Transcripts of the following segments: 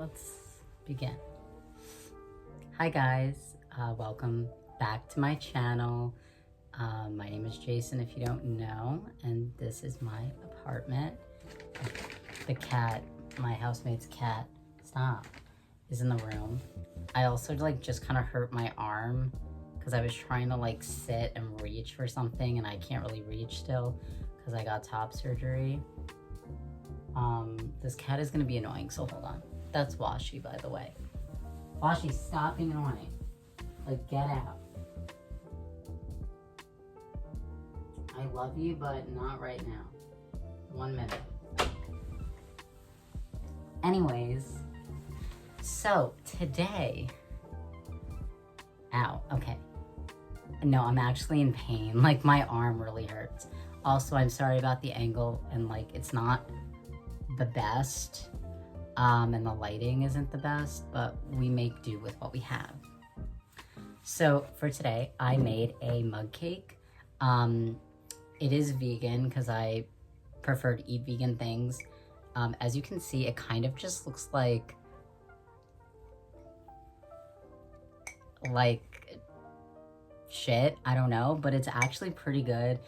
let's begin. Hi guys, welcome back to my channel. My name is Jason if you don't know, and this is my apartment. The cat, my housemate's cat, stop, is in the room. I also just kind of hurt my arm because I was trying to sit and reach for something and I can't really reach still because I got top surgery. This cat is gonna be annoying, so hold on. That's Washi, by the way. Washi, stop being annoying. Get out. I love you, but not right now. 1 minute. Anyways, so today, ow, okay. No, I'm actually in pain. My arm really hurts. Also, I'm sorry about the angle and it's not the best. And the lighting isn't the best, but we make do with what we have. So for today, I made a mug cake. It is vegan because I prefer to eat vegan things. As you can see, it kind of just looks like shit, I don't know, but it's actually pretty good.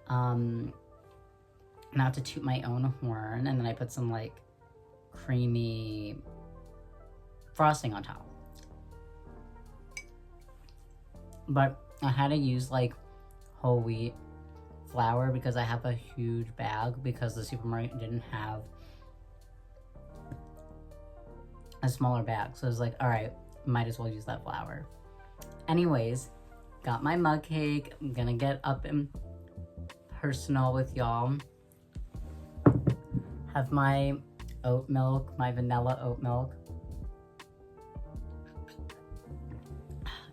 Not to toot my own horn, and then I put some creamy frosting on top. But I had to use whole wheat flour because I have a huge bag because the supermarket didn't have a smaller bag. So I was all right, might as well use that flour. Anyways, got my mug cake. I'm gonna get up and personal with y'all. Have my oat milk, my vanilla oat milk.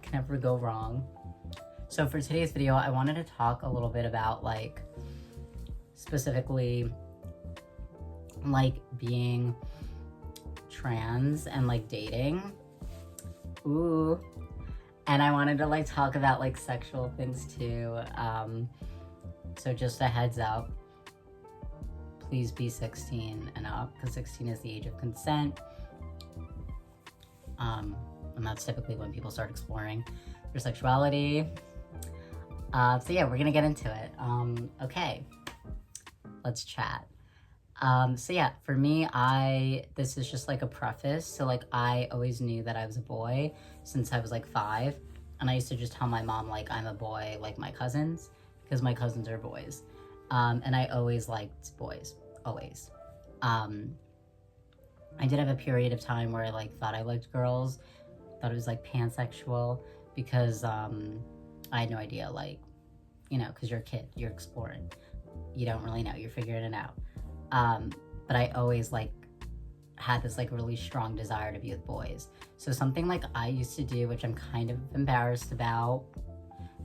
Can never go wrong. So for today's video, I wanted to talk a little bit about specifically being trans and dating. Ooh. And I wanted to talk about sexual things too. So just a heads up, please be 16 and up because 16 is the age of consent. And that's typically when people start exploring their sexuality. So yeah, we're gonna get into it. Okay, let's chat. So yeah, for me, this is just a preface. So I always knew that I was a boy since I was 5. And I used to just tell my mom I'm a boy like my cousins because my cousins are boys. And I always liked boys, always. I did have a period of time where I thought I liked girls, thought it was pansexual because I had no idea, because you're a kid, you're exploring. You don't really know, you're figuring it out. But I always had this really strong desire to be with boys. So something I used to do, which I'm kind of embarrassed about,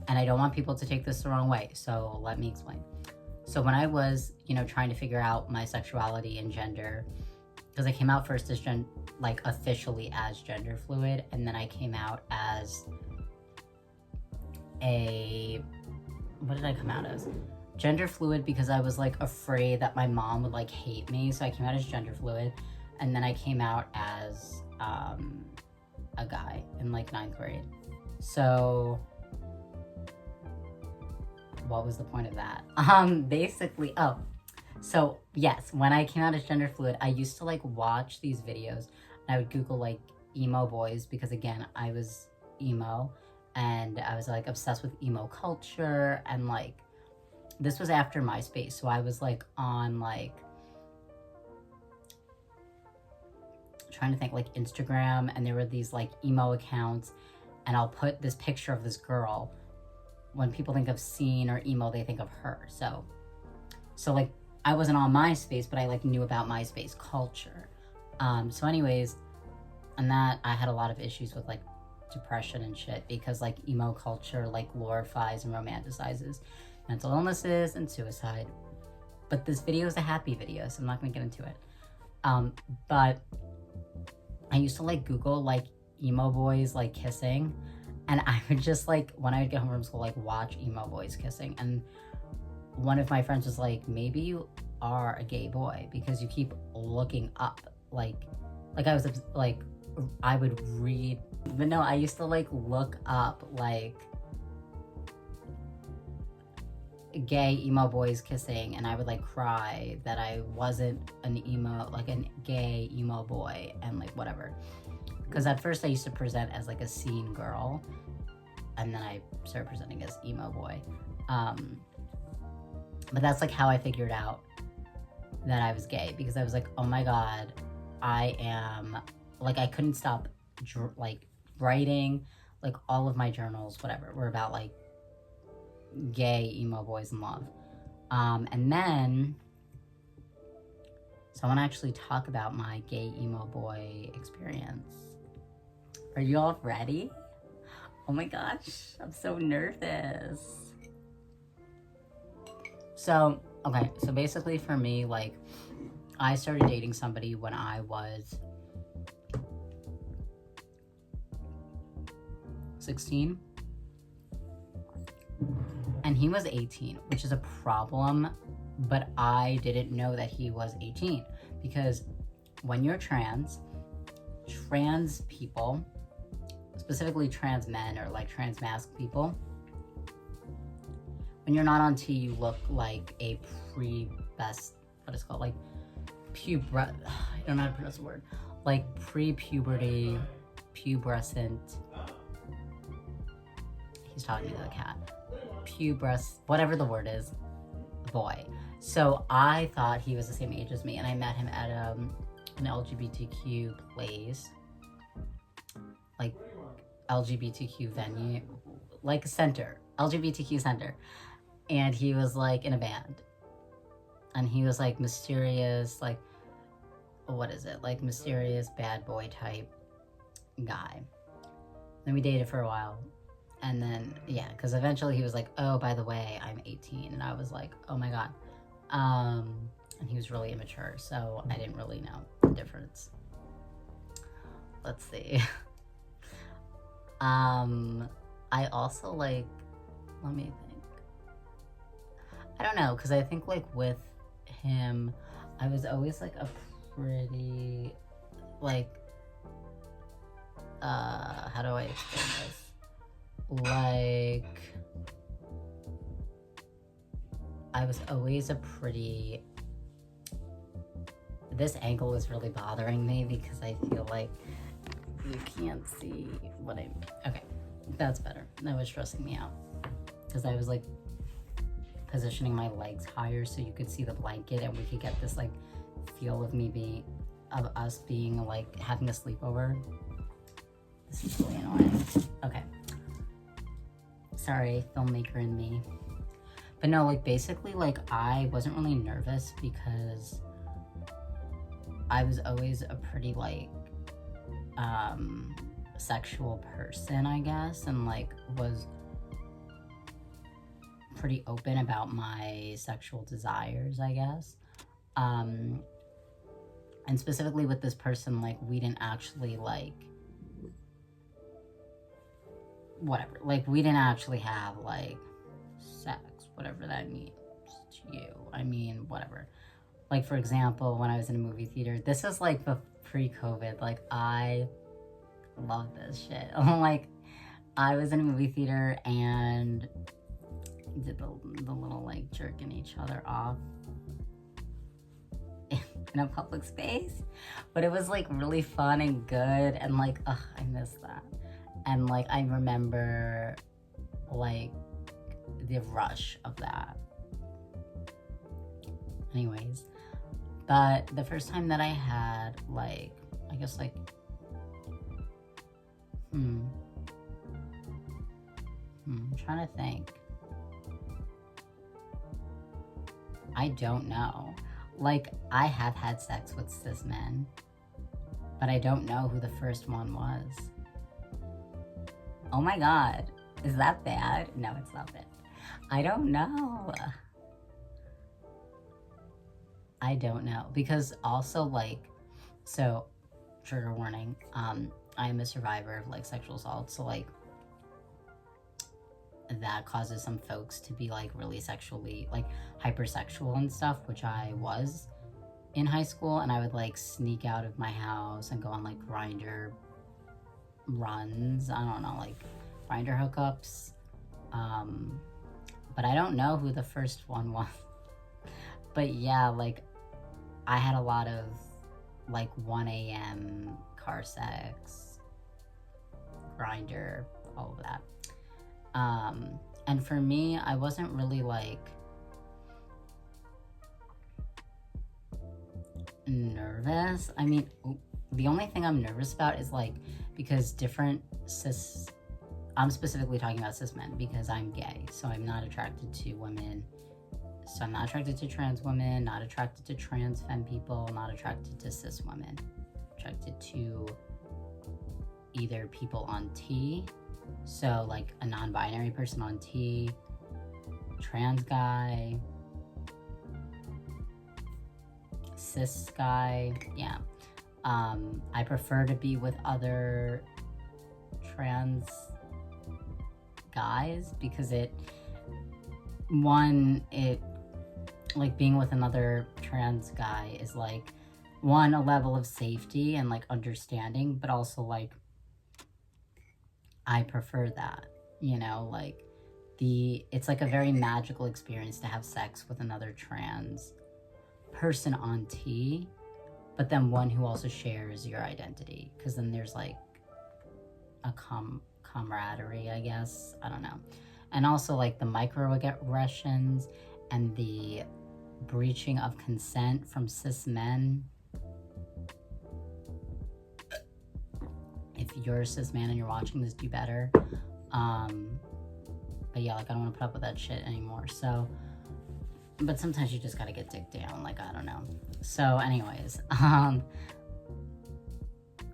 and I don't want people to take this the wrong way, so let me explain. So when I was, trying to figure out my sexuality and gender, because I came out first as officially as gender fluid, and then I came out as what did I come out as? Gender fluid because I was afraid that my mom would hate me, so I came out as gender fluid, and then I came out as a guy in 9th grade. So what was the point of that? Basically, so yes, when I came out as gender fluid, I used to watch these videos and I would Google emo boys because again, I was emo and I was obsessed with emo culture and this was after MySpace. So I was on trying to think Instagram, and there were these emo accounts, and I'll put this picture of this girl. When people think of scene or emo, they think of her. So I wasn't on MySpace, but I knew about MySpace culture. So anyways, and that I had a lot of issues with depression and shit because emo culture glorifies and romanticizes mental illnesses and suicide. But this video is a happy video, so I'm not gonna get into it. But I used to Google emo boys kissing, and I would just when I would get home from school watch emo boys kissing, and one of my friends was maybe you are a gay boy because you keep looking up Like I was like, I would read, but no, I used to like look up like gay emo boys kissing, and I would like cry that I wasn't an emo, like a gay emo boy, and like whatever. Because at first I used to present as like a scene girl, and then I started presenting as emo boy. But that's like how I figured out that I was gay, because I was like, oh my god, I am, like, I couldn't stop like writing, like all of my journals, whatever, were about like gay emo boys in love. And then, so I want to actually talk about my gay emo boy experience. Are you all ready? Oh my gosh, I'm so nervous. So, okay, so basically for me, like, I started dating somebody when I was 16. And he was 18, which is a problem, but I didn't know that he was 18. Because when you're trans people, specifically trans men or like trans masc people, when you're not on T, you look like a what is it called? Like I don't know how to pronounce the word. Like pre-puberty, pubescent. He's talking to the cat. Whatever the word is, boy. So I thought he was the same age as me, and I met him at an LGBTQ place, like LGBTQ venue, like a center, LGBTQ center. And he was like in a band, and he was like mysterious, like, what is it? Like mysterious bad boy type guy. Then we dated for a while. And then, yeah, because eventually he was like, oh, by the way, I'm 18. And I was like, oh my God. And he was really immature, so I didn't really know the difference. Let's see. I also like, let me think. I don't know, because I think like with him, I was always like a pretty, like, how do I explain this? Like, I was always a pretty, this angle is really bothering me because I feel like you can't see what I'm, okay, that's better. That was stressing me out because I was like positioning my legs higher so you could see the blanket and we could get this like feel of us being like having a sleepover. This is really annoying. Okay. Sorry, filmmaker in me. But no, like basically like I wasn't really nervous because I was always a pretty like sexual person, I guess, and like was pretty open about my sexual desires, I guess. And specifically with this person, like we didn't actually like whatever, like we didn't actually have like sex, whatever that means to you. I mean, whatever. Like for example, when I was in a movie theater, this is like the pre-COVID, like I love this shit. Like I was in a movie theater and did the little like jerking each other off in a public space, but it was like really fun and good, and like I miss that. And like I remember like the rush of that. Anyways, but the first time that I had like, I guess like I'm trying to think. I don't know. Like I have had sex with cis men, but I don't know who the first one was. Oh my God, is that bad? No, it's not bad. I don't know. I don't know, because also like, so trigger warning, I'm a survivor of like sexual assault, so like that causes some folks to be like really sexually like hypersexual and stuff, which I was in high school, and I would like sneak out of my house and go on like Grindr runs. I don't know, like Grindr hookups. But I don't know who the first one was. But yeah, like I had a lot of like 1 a.m. car sex, Grindr, all of that. And for me, I wasn't really like nervous. I mean, the only thing I'm nervous about is like, because different I'm specifically talking about cis men because I'm gay, so I'm not attracted to women. So I'm not attracted to trans women, not attracted to trans femme people, not attracted to cis women. Attracted to either people on T, so like a non-binary person on T, trans guy, cis guy, yeah. I prefer to be with other trans guys because it like being with another trans guy is like one, a level of safety and like understanding, but also like I prefer that, you know, like it's like a very magical experience to have sex with another trans person on T, but then one who also shares your identity, because then there's like a camaraderie, I guess. I don't know. And also like the microaggressions and the breaching of consent from cis men. If you're a cis man and you're watching this, do better. But yeah, like I don't want to put up with that shit anymore. So, but sometimes you just gotta get dick down, like I don't know. So anyways,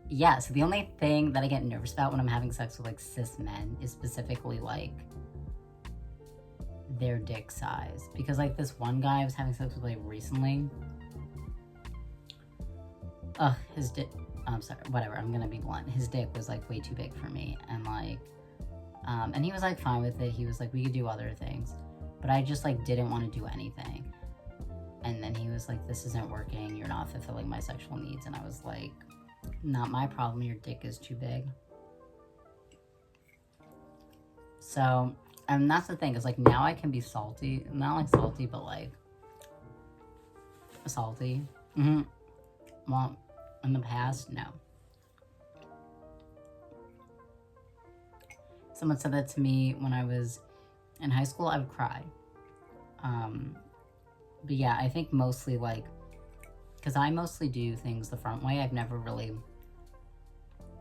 yeah, so the only thing that I get nervous about when I'm having sex with like cis men is specifically like their dick size. Because like this one guy I was having sex with like recently, his dick, I'm sorry, whatever, I'm gonna be blunt. His dick was like way too big for me, and like, and he was like fine with it. He was like, we could do other things, but I just like didn't want to do anything. And then he was like, this isn't working, you're not fulfilling my sexual needs. And I was like, not my problem, your dick is too big. So, and that's the thing, is like now I can be salty, not like salty, but like salty. Well, in the past, no. Someone said that to me when I was in high school. I would cry. But yeah, I think mostly like, because I mostly do things the front way. I've never really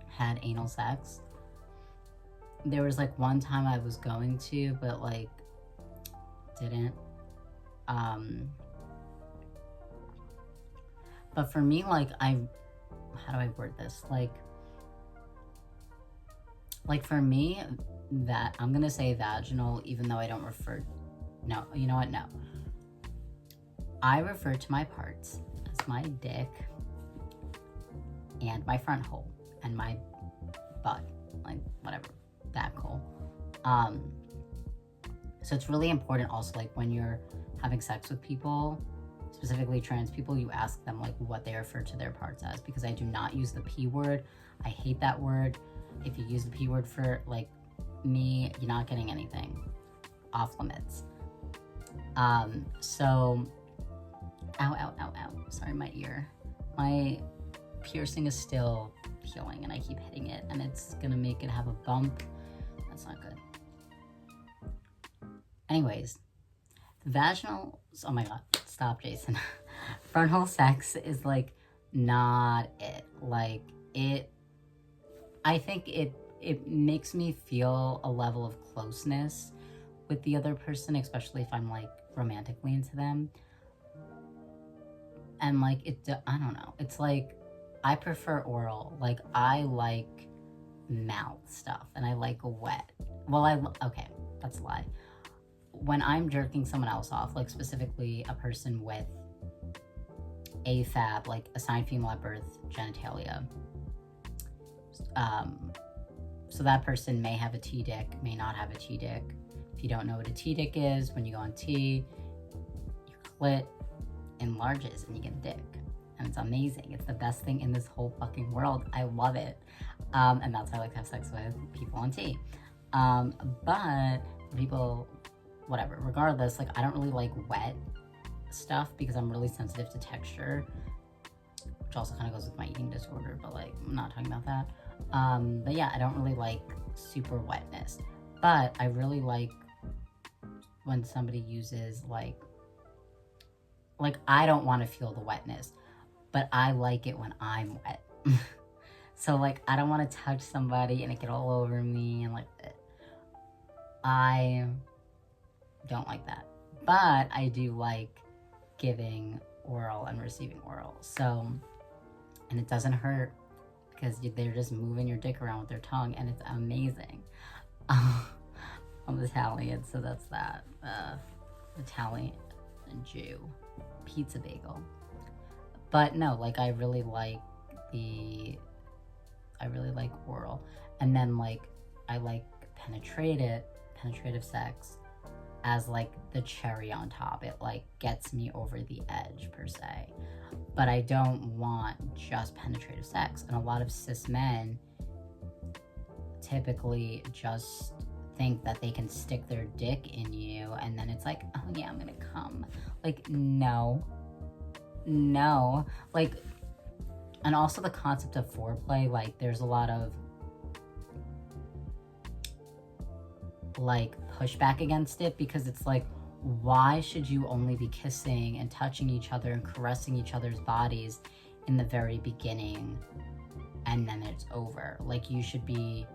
had anal sex. There was like one time I was going to, but like didn't. But for me, like how do I word this? Like for me, that I'm gonna say vaginal, even though I don't no, you know what? No. I refer to my parts as my dick and my front hole and my butt, like whatever, that hole. So it's really important also, like when you're having sex with people, specifically trans people, you ask them like what they refer to their parts as, because I do not use the P word. I hate that word. If you use the P word for like me, you're not getting anything. Off limits. So, ow. Sorry, my ear. My piercing is still healing and I keep hitting it and it's gonna make it have a bump. That's not good. Anyways, vaginal, oh my god, stop, Jason. Frontal sex is like not it. Like I think it makes me feel a level of closeness with the other person, especially if I'm like romantically into them. And like I don't know, it's like I prefer oral. Like I like mouth stuff and I like wet. Well, okay, that's a lie. When I'm jerking someone else off, like specifically a person with AFAB, like assigned female at birth genitalia, so that person may have a T-dick, may not have a T-dick. If you don't know what a T-dick is, when you go on T, your clit enlarges and you get a dick. and it's amazing. It's the best thing in this whole fucking world. I love it. And that's why I like to have sex with people on T. But people, whatever, regardless, like I don't really like wet stuff because I'm really sensitive to texture, which also kind of goes with my eating disorder, but like I'm not talking about that. But yeah, I don't really like super wetness, but I really like when somebody uses like I don't want to feel the wetness, but I like it when I'm wet. So like I don't want to touch somebody and it get all over me and like I don't like that. But I do like giving oral and receiving oral. So, and it doesn't hurt because they're just moving your dick around with their tongue and it's amazing. I'm Italian, so that's that. Italian Jew pizza bagel. But no, like I really like oral. And then like I like penetrative sex as like the cherry on top. It like gets me over the edge per se. But I don't want just penetrative sex. And a lot of cis men typically just think that they can stick their dick in you and then it's like, oh yeah, I'm gonna come. Like, no. Like, and also the concept of foreplay, like there's a lot of like pushback against it because it's like, why should you only be kissing and touching each other and caressing each other's bodies in the very beginning and then it's over? Like you should be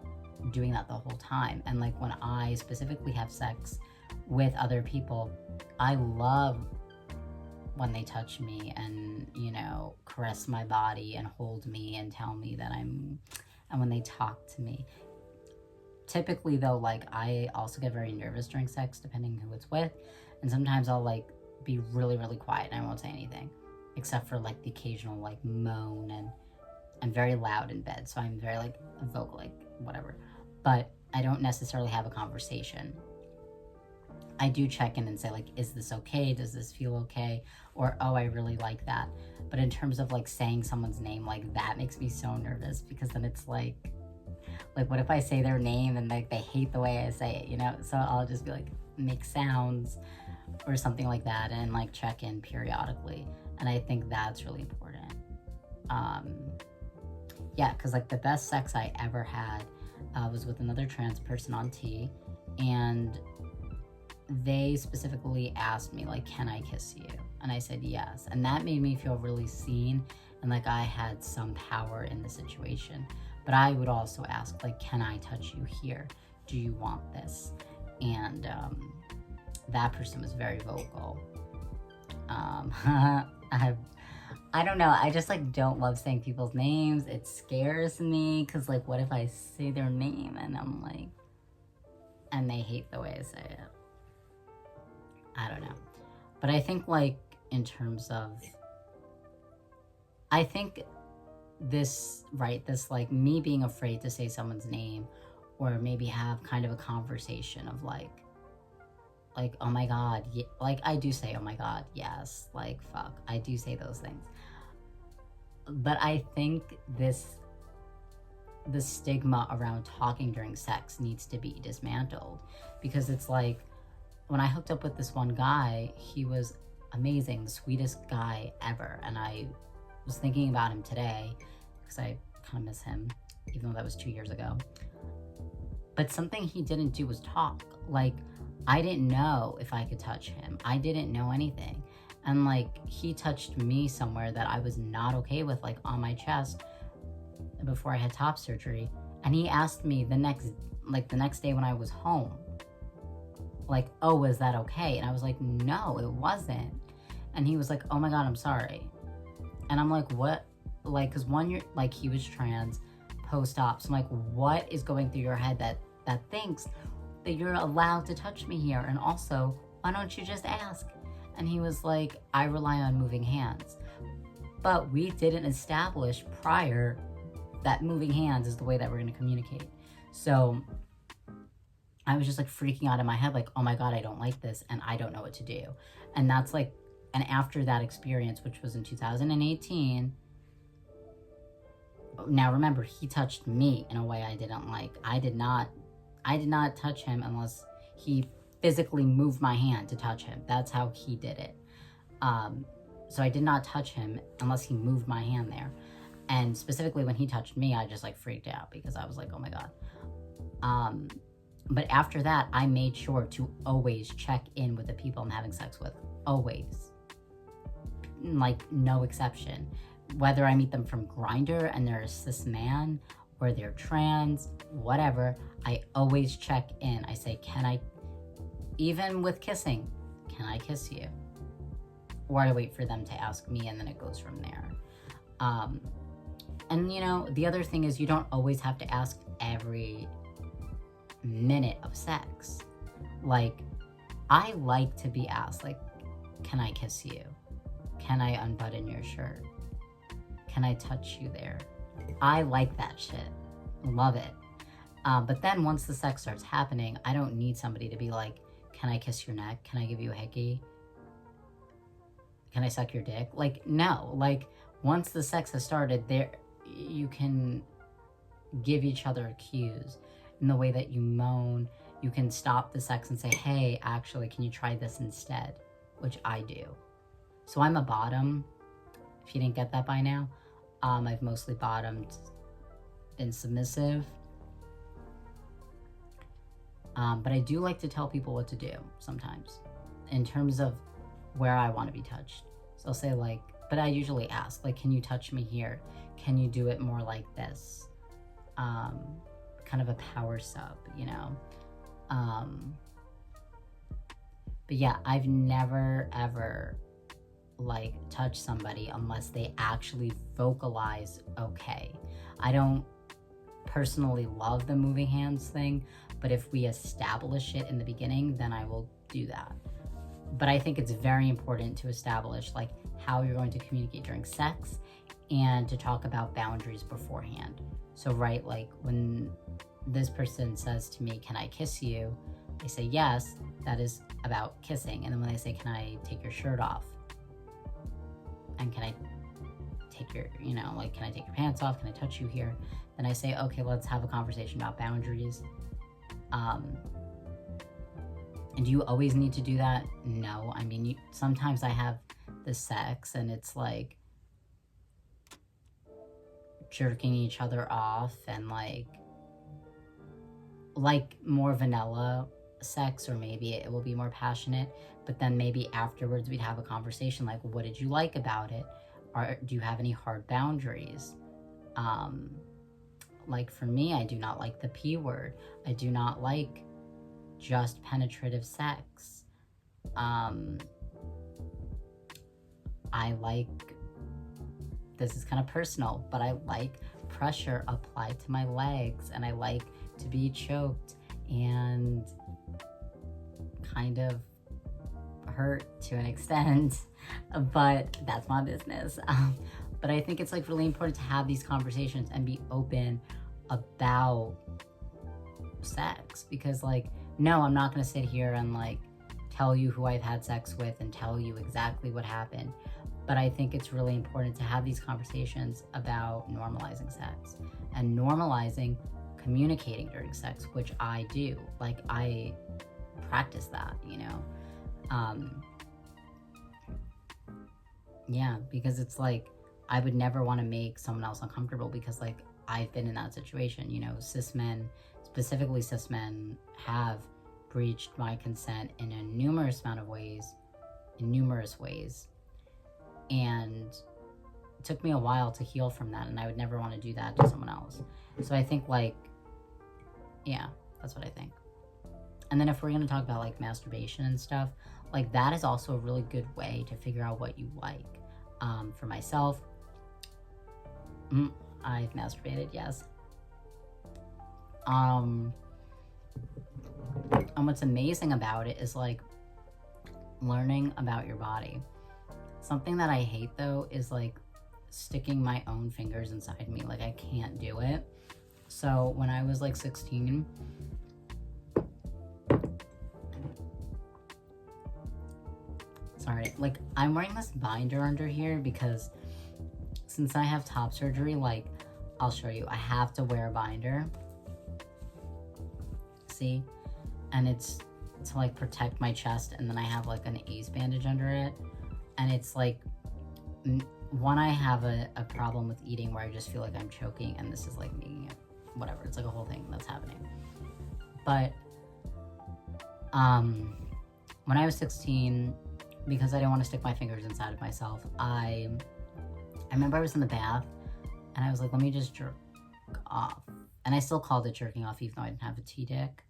doing that the whole time. And like when I specifically have sex with other people, I love when they touch me and, you know, caress my body and hold me and tell me that and when they talk to me. Typically though, like I also get very nervous during sex depending who it's with, and sometimes I'll like be really, really quiet and I won't say anything except for like the occasional like moan, and I'm very loud in bed, so I'm very like vocal, like whatever, but I don't necessarily have a conversation. I do check in and say like, is this okay? Does this feel okay? Or, oh, I really like that. But in terms of like saying someone's name, like that makes me so nervous because then it's like what if I say their name and like they hate the way I say it, you know? So I'll just be like, make sounds or something like that and like check in periodically. And I think that's really important. Yeah, because like the best sex I ever had was with another trans person on T, and they specifically asked me like, can I kiss you? And I said yes, and that made me feel really seen and like I had some power in the situation. But I would also ask like, can I touch you here? Do you want this? And that person was very vocal. I don't know, I just like don't love saying people's names. It scares me because like what if I say their name and I'm like, and they hate the way I say it? I don't know. But I think like in terms of, I think this like me being afraid to say someone's name or maybe have kind of a conversation of like oh my god, like I do say oh my god, yes, like fuck, I do say those things. But I think the stigma around talking during sex needs to be dismantled, because it's like when I hooked up with this one guy, he was amazing, the sweetest guy ever, and I was thinking about him today because I kind of miss him, even though that was 2 years ago. But something he didn't do was talk. Like, I didn't know if I could touch him. I didn't know anything. And like, he touched me somewhere that I was not okay with, like on my chest before I had top surgery. And he asked me the next day when I was home, like, oh, was that okay? And I was like, no, it wasn't. And he was like, oh my God, I'm sorry. And I'm like, what? Like, cause you're like, he was trans post-op. So I'm like, what is going through your head that thinks that you're allowed to touch me here? And also, why don't you just ask? And he was like, I rely on moving hands. But we didn't establish prior that moving hands is the way that we're gonna communicate. So I was just like freaking out in my head, like, oh my God, I don't like this and I don't know what to do. And that's like And after that experience, which was in 2018, now remember, he touched me in a way I didn't like. I did not touch him unless he physically moved my hand to touch him. That's how he did it. So I did not touch him unless he moved my hand there. And specifically when he touched me, I just like freaked out because I was like, oh my God. But after that, I made sure to always check in with the people I'm having sex with. Always. Like, no exception. Whether I meet them from Grindr and they're a cis man, or they're trans, whatever, I always check in. I say, even with kissing, can I kiss you? Or I wait for them to ask me, and then it goes from there. And you know, the other thing is, you don't always have to ask every minute of sex. Like, I like to be asked, like, can I kiss you? Can I unbutton your shirt? Can I touch you there? I like that shit. Love it. But then once the sex starts happening, I don't need somebody to be like, can I kiss your neck? Can I give you a hickey? Can I suck your dick? Like, no. Like, once the sex has started, there you can give each other cues in the way that you moan. You can stop the sex and say, hey, actually, can you try this instead? Which I do. So I'm a bottom. If you didn't get that by now, I've mostly bottomed, been submissive. But I do like to tell people what to do sometimes in terms of where I want to be touched. So I'll say like, but I usually ask, like, can you touch me here? Can you do it more like this? Kind of a power sub, you know? But yeah, I've never, ever, like, touched somebody unless they actually vocalize okay. I don't personally love the moving hands thing, but if we establish it in the beginning, then I will do that. But I think it's very important to establish, like, how you're going to communicate during sex and to talk about boundaries beforehand. So, right, like, when this person says to me, can I kiss you? I say yes, that is about kissing. And then when they say, can I take your shirt off? And can I take your, you know, like, can I take your pants off? Can I touch you here? Then I say, okay, let's have a conversation about boundaries. And do you always need to do that? No. I mean, sometimes I have the sex and it's like jerking each other off and like more vanilla sex, or maybe it will be more passionate, but then maybe afterwards we'd have a conversation like, what did you like about it? Or do you have any hard boundaries? Like for me, I do not like the P word. I do not like just penetrative sex. I like, this is kind of personal, but I like pressure applied to my legs, and I like to be choked and kind of hurt to an extent, but that's my business. But I think it's like really important to have these conversations and be open about sex, because like, no, I'm not going to sit here and like tell you who I've had sex with and tell you exactly what happened. But I think it's really important to have these conversations about normalizing sex and normalizing communicating during sex, which I do. Like, I practice that, you know? Yeah, because it's like, I would never want to make someone else uncomfortable, because like, I've been in that situation, you know, cis men, specifically cis men, have breached my consent in a numerous ways. And it took me a while to heal from that, and I would never want to do that to someone else. So I think like, yeah, that's what I think. And then if we're going to talk about like masturbation and stuff, like that is also a really good way to figure out what you like. For myself, I've masturbated, yes. And what's amazing about it is like learning about your body. Something that I hate though is like sticking my own fingers inside me. Like, I can't do it. So when I was like 16, sorry. Like, I'm wearing this binder under here because since I have top surgery, like, I'll show you. I have to wear a binder. See? And it's to, like, protect my chest, and then I have, like, an ace bandage under it. And it's, like, one, I have a problem with eating where I just feel like I'm choking, and this is, like, making it, whatever. It's, like, a whole thing that's happening. But, when I was 16, because I didn't want to stick my fingers inside of myself, I remember I was in the bath, and I was like, let me just jerk off. And I still called it jerking off, even though I didn't have a T-dick.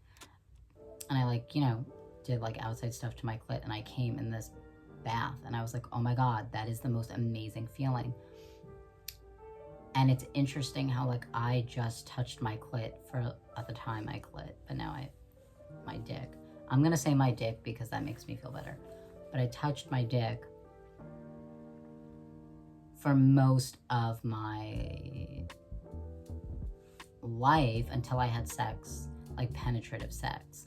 And I, like, you know, did, like, outside stuff to my clit, and I came in this bath, and I was like, oh my god, that is the most amazing feeling. And it's interesting how, like, I just touched my clit for, at the time, my clit, but now my dick. I'm gonna say my dick because that makes me feel better. But I touched my dick for most of my life until I had sex, like penetrative sex.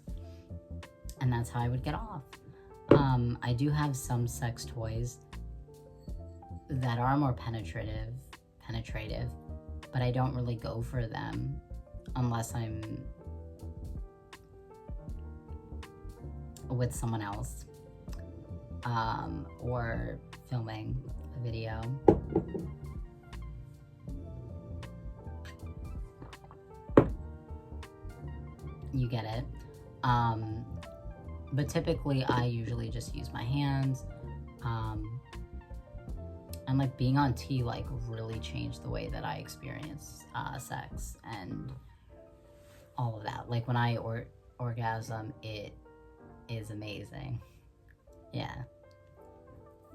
And that's how I would get off. I do have some sex toys that are more penetrative, but I don't really go for them unless I'm with someone else, or filming a video. You get it. But typically I usually just use my hands. And like being on T like really changed the way that I experience sex and all of that. Like when I orgasm, it is amazing. Yeah,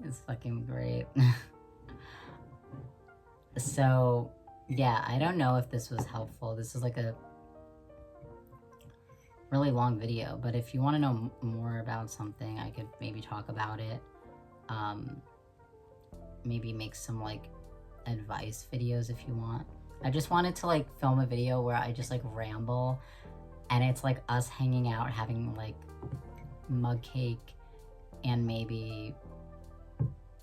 it's fucking great. So yeah, I don't know if this was helpful. This is like a really long video, but if you want to know more about something, I could maybe talk about it. Maybe make some like advice videos if you want. I just wanted to like film a video where I just like ramble, and it's like us hanging out, having like mug cake, and maybe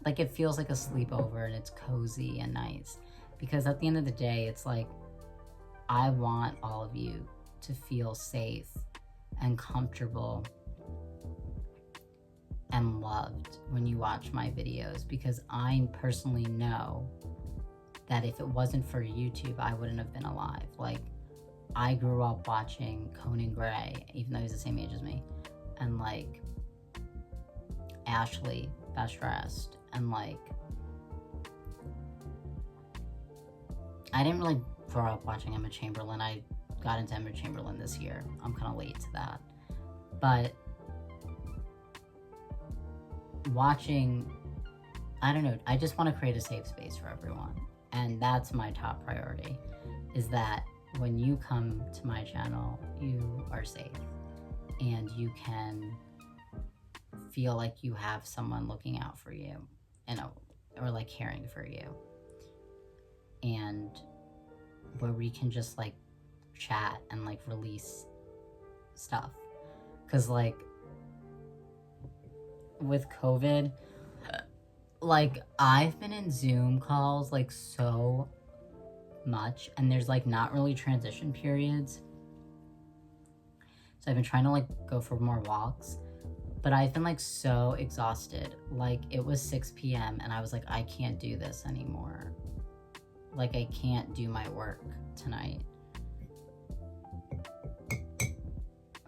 like it feels like a sleepover and it's cozy and nice. Because at the end of the day, it's like I want all of you to feel safe and comfortable and loved when you watch my videos, because I personally know that if it wasn't for YouTube, I wouldn't have been alive. Like, I grew up watching Conan Gray, even though he's the same age as me, and like Ashley Best Dressed, and like I didn't really grow up watching Emma Chamberlain. I got into Emma Chamberlain this year. I'm kind of late to that. But watching, I don't know, I just want to create a safe space for everyone. And that's my top priority, is that when you come to my channel, you are safe and you can feel like you have someone looking out for you, you know, or like caring for you. And where we can just like chat and like release stuff. Cause like with COVID, like I've been in Zoom calls like so much, and there's like not really transition periods. So I've been trying to like go for more walks, but I've been like so exhausted. Like it was 6 p.m. and I was like, I can't do this anymore. Like I can't do my work tonight.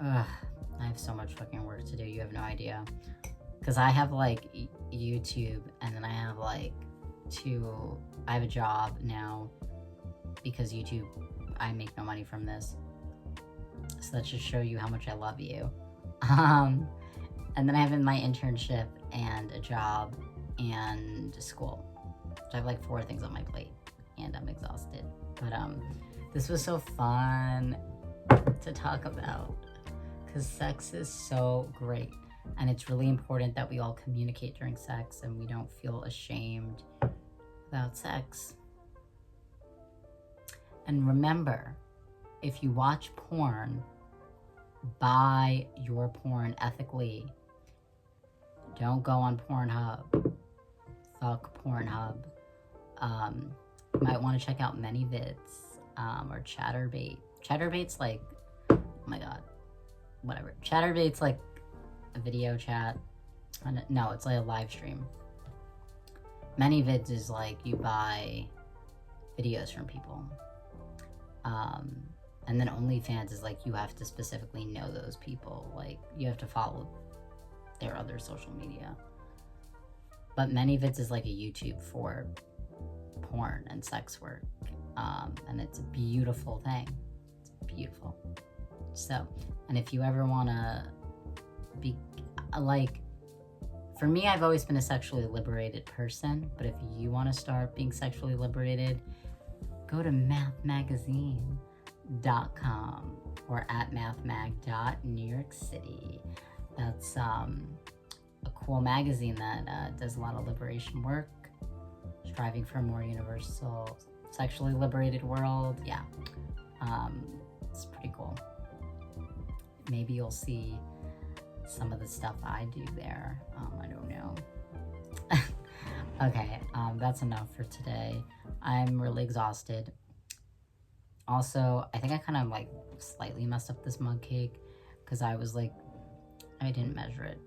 Ugh, I have so much fucking work to do, you have no idea. Because I have like YouTube, and then I have like I have a job now because YouTube, I make no money from this. So that should show you how much I love you. And then I have my internship and a job and school. So I have like 4 things on my plate and I'm exhausted. But this was so fun to talk about because sex is so great. And it's really important that we all communicate during sex and we don't feel ashamed about sex. And remember, if you watch porn, buy your porn ethically. Don't go on Pornhub. Fuck Pornhub. You might want to check out ManyVids or Chaturbate. Chaturbate's like, oh my god, whatever. Chaturbate's like a video chat. No, it's like a live stream. ManyVids is like you buy videos from people. And then OnlyFans is like you have to specifically know those people. Like you have to follow their other social media. But ManyVids is like a YouTube for porn and sex work. And it's a beautiful thing. It's beautiful. So, and if you ever want to be like, for me, I've always been a sexually liberated person, but if you want to start being sexually liberated, go to mathmagazine.com or at mathmag.newyorkcity. That's a cool magazine that does a lot of liberation work, striving for a more universal, sexually liberated world. Yeah, it's pretty cool. Maybe you'll see some of the stuff I do there. I don't know. Okay, that's enough for today. I'm really exhausted. Also, I think I kind of like slightly messed up this mug cake because I was like, I didn't measure it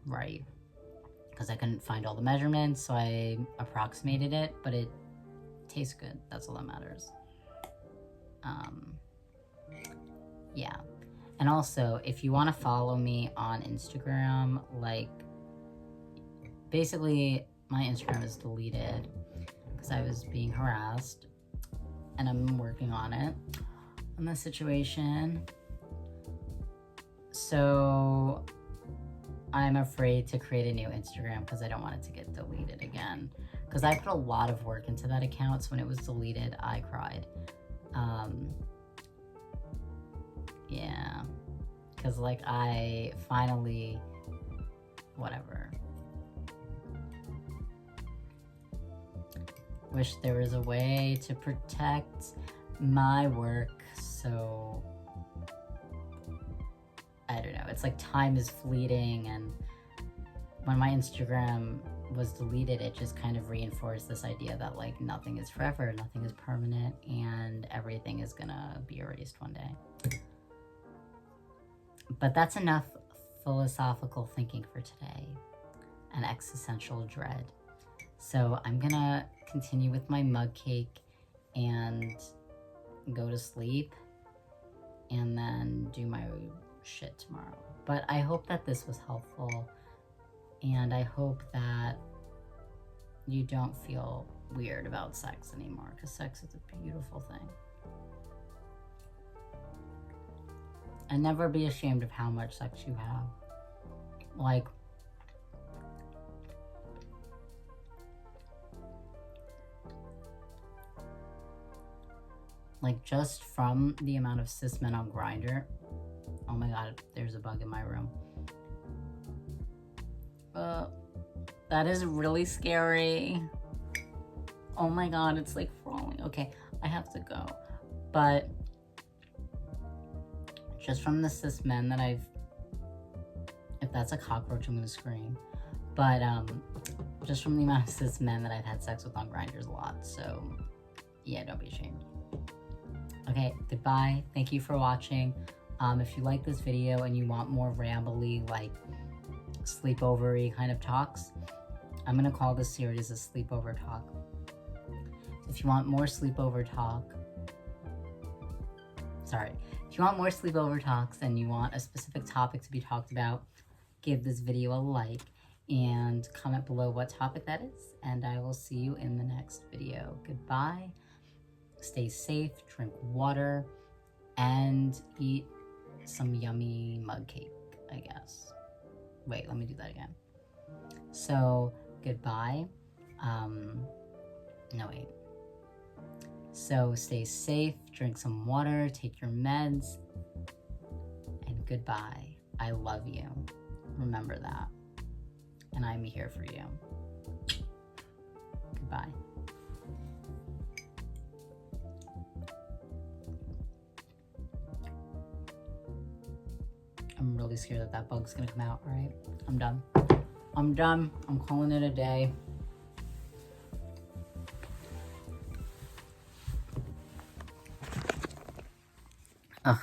right because I couldn't find all the measurements, so I approximated it, but it tastes good. That's all that matters. Yeah. And also, if you want to follow me on Instagram, like, basically, my Instagram is deleted because I was being harassed, and I'm working on it, on the situation. So, I'm afraid to create a new Instagram because I don't want it to get deleted again. Because I put a lot of work into that account, so when it was deleted, I cried. Yeah, because like I finally, whatever. Wish there was a way to protect my work, so I don't know. It's like time is fleeting, and when my Instagram was deleted, it just kind of reinforced this idea that like nothing is forever, nothing is permanent, and everything is gonna be erased one day. But that's enough philosophical thinking for today and existential dread. So I'm gonna continue with my mug cake and go to sleep and then do my shit tomorrow. But I hope that this was helpful, and I hope that you don't feel weird about sex anymore, because sex is a beautiful thing. And never be ashamed of how much sex you have. Like just from the amount of cis men on Grindr. Oh my god, there's a bug in my room. That is really scary. Oh my god, it's like crawling. Okay, I have to go. But just from the cis men that if that's a cockroach, I'm gonna scream. But just from the amount of cis men that I've had sex with on Grindr, a lot. So yeah, don't be ashamed. Okay, goodbye. Thank you for watching. If you like this video and you want more rambly, like sleepover-y kind of talks, I'm gonna call this series a sleepover talk. If you want more sleepover talk, if you want more sleepover talks and you want a specific topic to be talked about, give this video a like and comment below what topic that is, and I will see you in the next video. Goodbye. Stay safe, drink water, and eat some yummy mug cake, I guess. Wait, let me do that again. So, goodbye. No, wait. So, stay safe, drink some water, take your meds, and goodbye. I love you. Remember that. And I'm here for you. Goodbye. I'm really scared that bug's gonna come out, alright? I'm done. I'm done. I'm calling it a day. Ugh.